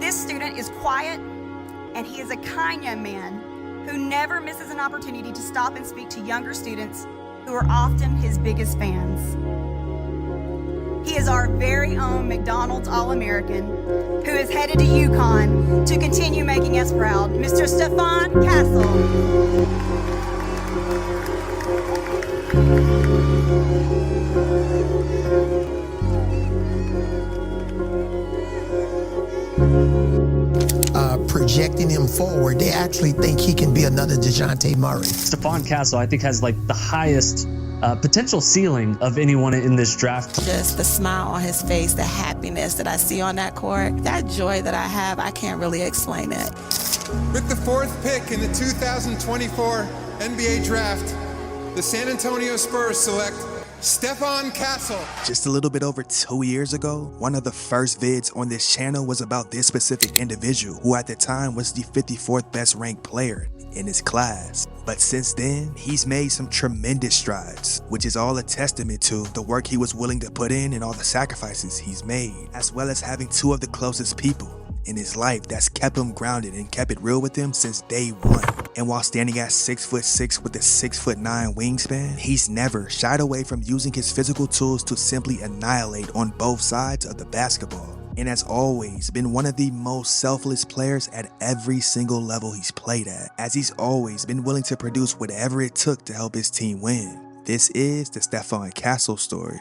This student is quiet, and he is a kind young man who never misses an opportunity to stop and speak to younger students who are often his biggest fans. He is our very own McDonald's All-American who is headed to UConn to continue making us proud, Mr. Stephon Castle. Projecting him forward, they actually think he can be another DeJounte Murray. Stephon Castle, I think, has like the highest potential ceiling of anyone in this draft. Just the smile on his face, the happiness that I see on that court, that joy that I have, I can't really explain it. With the 4th pick in the 2024 NBA Draft, the San Antonio Spurs select Stephon Castle. Just a little bit over 2 years ago, one of the first vids on this channel was about this specific individual, who at the time was the 54th best ranked player in his class. But since then, he's made some tremendous strides, which is all a testament to the work he was willing to put in and all the sacrifices he's made, as well as having 2 of the closest people in his life that's kept him grounded and kept it real with him since day one. And while standing at 6'6" with a 6'9" wingspan, he's never shied away from using his physical tools to simply annihilate on both sides of the basketball, and has always been one of the most selfless players at every single level he's played at, as he's always been willing to produce whatever it took to help his team win. This is the Stephon Castle story.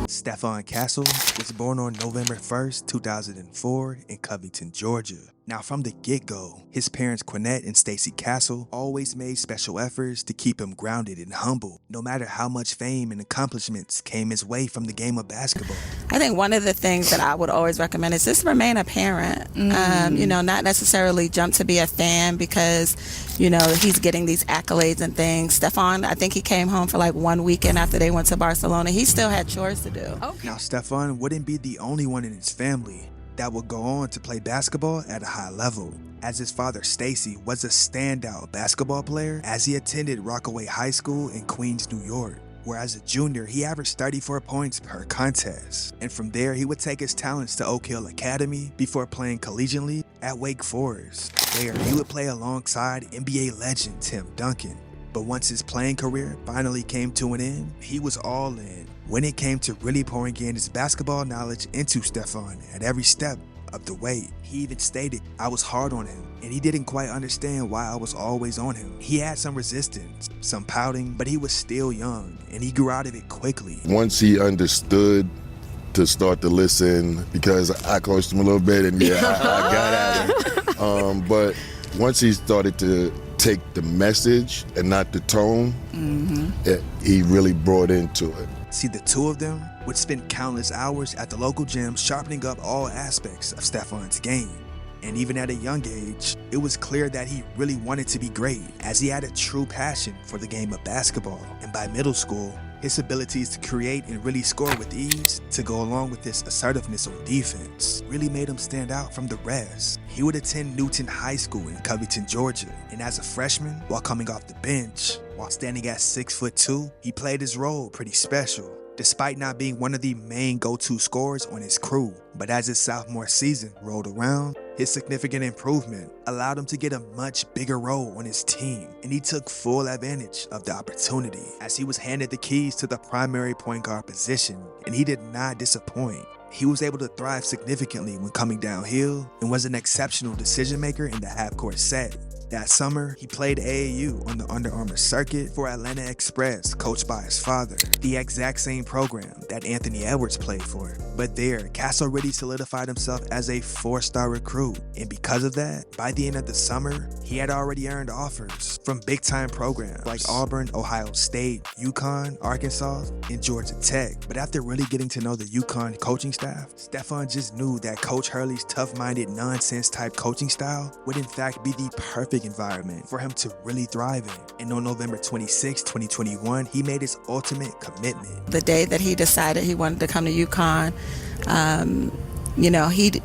Stephon Castle was born on November 1st, 2004 in Covington, Georgia. Now from the get-go, his parents Quinette and Stacy Castle always made special efforts to keep him grounded and humble, no matter how much fame and accomplishments came his way from the game of basketball. I think one of the things that I would always recommend is just remain a parent. Not necessarily jump to be a fan because, he's getting these accolades and things. Stephon, I think he came home for like 1 weekend after they went to Barcelona. He still had chores to do. Okay. Now Stephon wouldn't be the only one in his family that would go on to play basketball at a high level, as his father Stacy was a standout basketball player as he attended Rockaway High School in Queens, New York, where as a junior he averaged 34 points per contest, and from there he would take his talents to Oak Hill Academy before playing collegiately at Wake Forest. There he would play alongside NBA legend Tim Duncan. But once his playing career finally came to an end, he was all in when it came to really pouring in his basketball knowledge into Stephon at every step of the way. He even stated, "I was hard on him, and he didn't quite understand why I was always on him. He had some resistance, some pouting, but he was still young, and he grew out of it quickly." Once he understood to start to listen, because I coached him a little bit, and I got at him. But once he started to take the message and not the tone, he really brought into it. See, the 2 of them would spend countless hours at the local gym sharpening up all aspects of Stephon's game. And even at a young age, it was clear that he really wanted to be great, as he had a true passion for the game of basketball. And by middle school, his abilities to create and really score with ease, to go along with his assertiveness on defense, really made him stand out from the rest. He would attend Newton High School in Covington, Georgia, and as a freshman, while coming off the bench, while standing at 6'2", he played his role pretty special, despite not being one of the main go-to scorers on his crew. But as his sophomore season rolled around, his significant improvement allowed him to get a much bigger role on his team, and he took full advantage of the opportunity as he was handed the keys to the primary point guard position, and he did not disappoint. He was able to thrive significantly when coming downhill and was an exceptional decision maker in the half-court set. That summer, he played AAU on the Under Armour circuit for Atlanta Express, coached by his father, the exact same program that Anthony Edwards played for. But there, Castle already solidified himself as a 4-star recruit, and because of that, by the end of the summer, he had already earned offers from big-time programs like Auburn, Ohio State, UConn, Arkansas, and Georgia Tech. But after really getting to know the UConn coaching staff, Stephon just knew that Coach Hurley's tough-minded, nonsense type coaching style would in fact be the perfect perfect environment for him to really thrive in. And on November 26, 2021, he made his ultimate commitment. The day that he decided he wanted to come to UConn,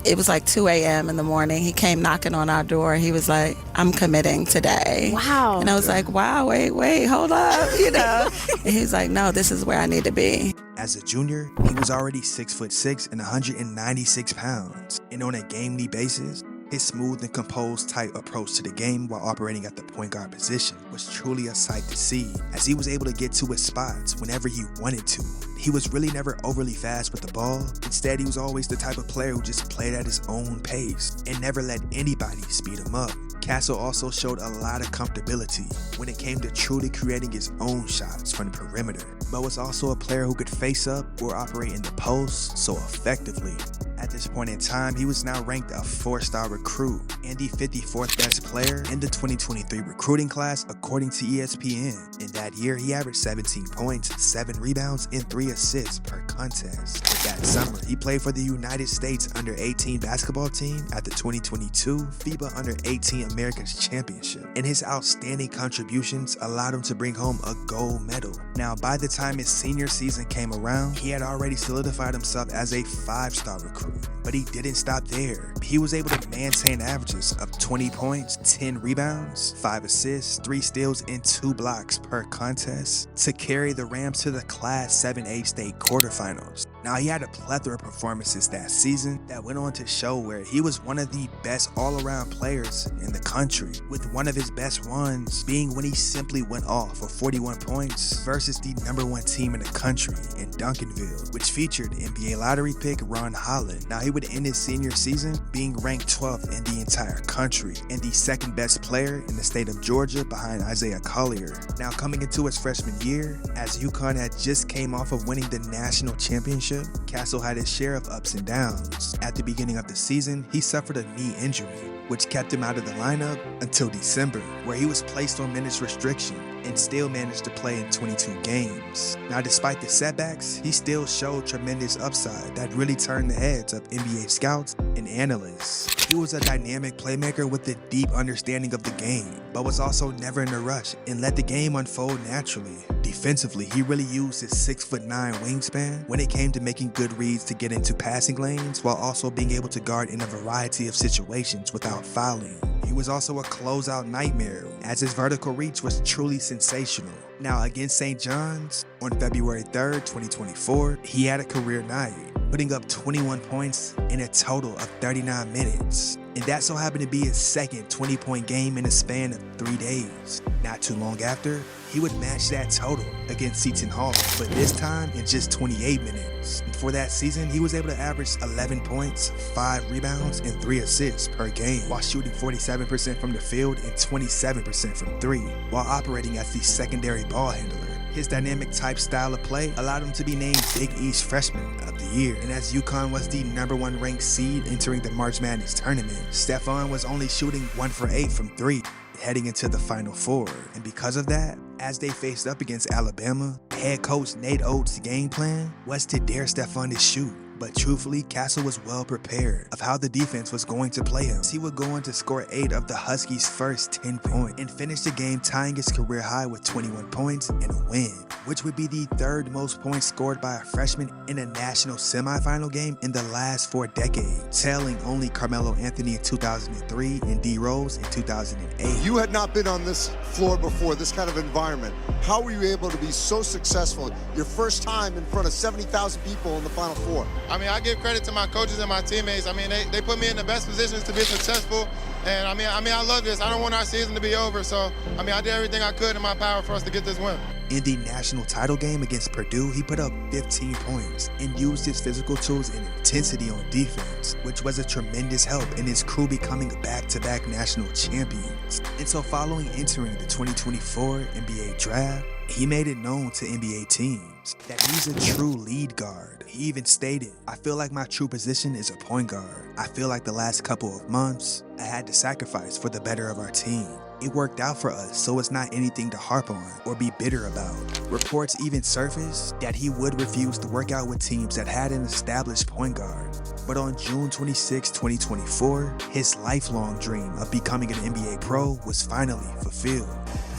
it was like 2 a.m. in the morning. He came knocking on our door. He was like, "I'm committing today." Wow. And I was like, wow, wait, hold up, And he's like, "No, this is where I need to be." As a junior, he was already 6'6" and 196 pounds. And on a game-day basis, his smooth and composed type approach to the game while operating at the point guard position was truly a sight to see, as he was able to get to his spots whenever he wanted to. He was really never overly fast with the ball. Instead, he was always the type of player who just played at his own pace and never let anybody speed him up. Castle also showed a lot of comfortability when it came to truly creating his own shots from the perimeter, but was also a player who could face up or operate in the post so effectively. At this point in time, he was now ranked a 4-star recruit and the 54th best player in the 2023 recruiting class according to ESPN. In that year, he averaged 17 points, 7 rebounds, and 3 assists per contest. But that summer, he played for the United States Under-18 basketball team at the 2022 FIBA Under-18 Americas Championship, and his outstanding contributions allowed him to bring home a gold medal. Now, by the time his senior season came around, he had already solidified himself as a 5-star recruit. But he didn't stop there. He was able to maintain averages of 20 points, 10 rebounds, 5 assists, 3 steals, and 2 blocks per contest to carry the Rams to the Class 7A state quarterfinals. Now, he had a plethora of performances that season that went on to show where he was one of the best all-around players in the country, with one of his best runs being when he simply went off for 41 points versus the #1 team in the country in Duncanville, which featured NBA lottery pick Ron Holland. Now, he would end his senior season being ranked 12th in the entire country and the second best player in the state of Georgia behind Isaiah Collier. Now, coming into his freshman year, as UConn had just came off of winning the national championship, Castle had his share of ups and downs. At the beginning of the season, he suffered a knee injury, which kept him out of the lineup until December, where he was placed on minutes restriction and still managed to play in 22 games. Now, despite the setbacks, he still showed tremendous upside that really turned the heads of NBA scouts and analysts. He was a dynamic playmaker with a deep understanding of the game, but was also never in a rush and let the game unfold naturally. Defensively, he really used his 6'9" wingspan when it came to making good reads to get into passing lanes, while also being able to guard in a variety of situations without fouling. He was also a closeout nightmare, as his vertical reach was truly sensational. Now, against St. John's on February 3rd, 2024, he had a career night, putting up 21 points in a total of 39 minutes. And that so happened to be his second 20-point game in a span of 3 days. Not too long after, he would match that total against Seton Hall, but this time in just 28 minutes. And for that season, he was able to average 11 points, 5 rebounds, and 3 assists per game, while shooting 47% from the field and 27% from 3, while operating as the secondary ball handler. His dynamic type style of play allowed him to be named Big East Freshman of the Year. And as UConn was the #1 ranked seed entering the March Madness tournament, Stephon was only shooting 1 for 8 from 3 heading into the Final Four. And because of that, as they faced up against Alabama, head coach Nate Oates' game plan was to dare Stephon to shoot. But truthfully, Castle was well prepared of how the defense was going to play him. He would go on to score 8 of the Huskies' first 10 points and finish the game tying his career high with 21 points and a win, which would be the 3rd most points scored by a freshman in a national semifinal game in the last 4 decades, tailing only Carmelo Anthony in 2003 and D. Rose in 2008. You had not been on this floor before, this kind of environment. How were you able to be so successful your first time in front of 70,000 people in the Final Four? I mean, I give credit to my coaches and my teammates. I mean, they put me in the best positions to be successful. And I mean, I love this. I don't want our season to be over. So, I mean, I did everything I could in my power for us to get this win. In the national title game against Purdue, he put up 15 points and used his physical tools and intensity on defense, which was a tremendous help in his crew becoming back-to-back national champions. And so following entering the 2024 NBA draft, he made it known to NBA teams that he's a true lead guard. He even stated, "I feel like my true position is a point guard. I feel like the last couple of months, I had to sacrifice for the better of our team." It worked out for us, so it's not anything to harp on or be bitter about. Reports even surfaced that he would refuse to work out with teams that had an established point guard. But on June 26, 2024, his lifelong dream of becoming an NBA pro was finally fulfilled.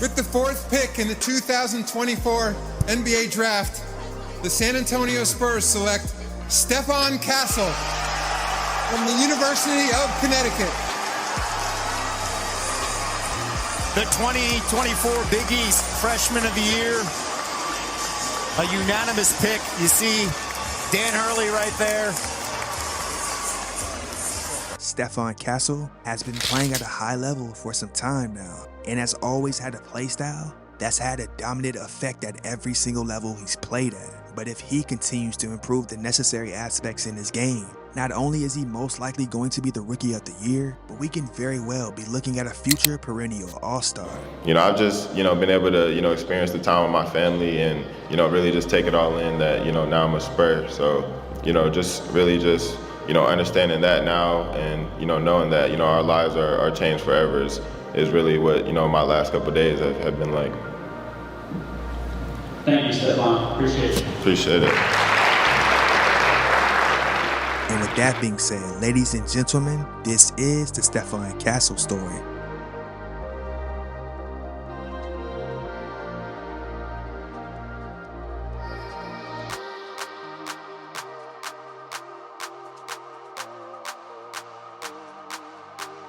With the 4th pick in the 2024 NBA Draft, the San Antonio Spurs select Stephon Castle from the University of Connecticut. The 2024 Big East Freshman of the Year. A unanimous pick. You see Dan Hurley right there. Stephon Castle has been playing at a high level for some time now, and has always had a play style that's had a dominant effect at every single level he's played at. But if he continues to improve the necessary aspects in his game, not only is he most likely going to be the Rookie of the Year, but we can very well be looking at a future perennial All-Star. I've just, been able to, experience the time with my family and, really just take it all in that, now I'm a Spur. So, just understanding that now and, knowing that, our lives are changed forever is really what, my last couple of days have been like. Thank you, Stefon. Appreciate it. Appreciate it. And with that being said, ladies and gentlemen, this is the Stephon Castle story.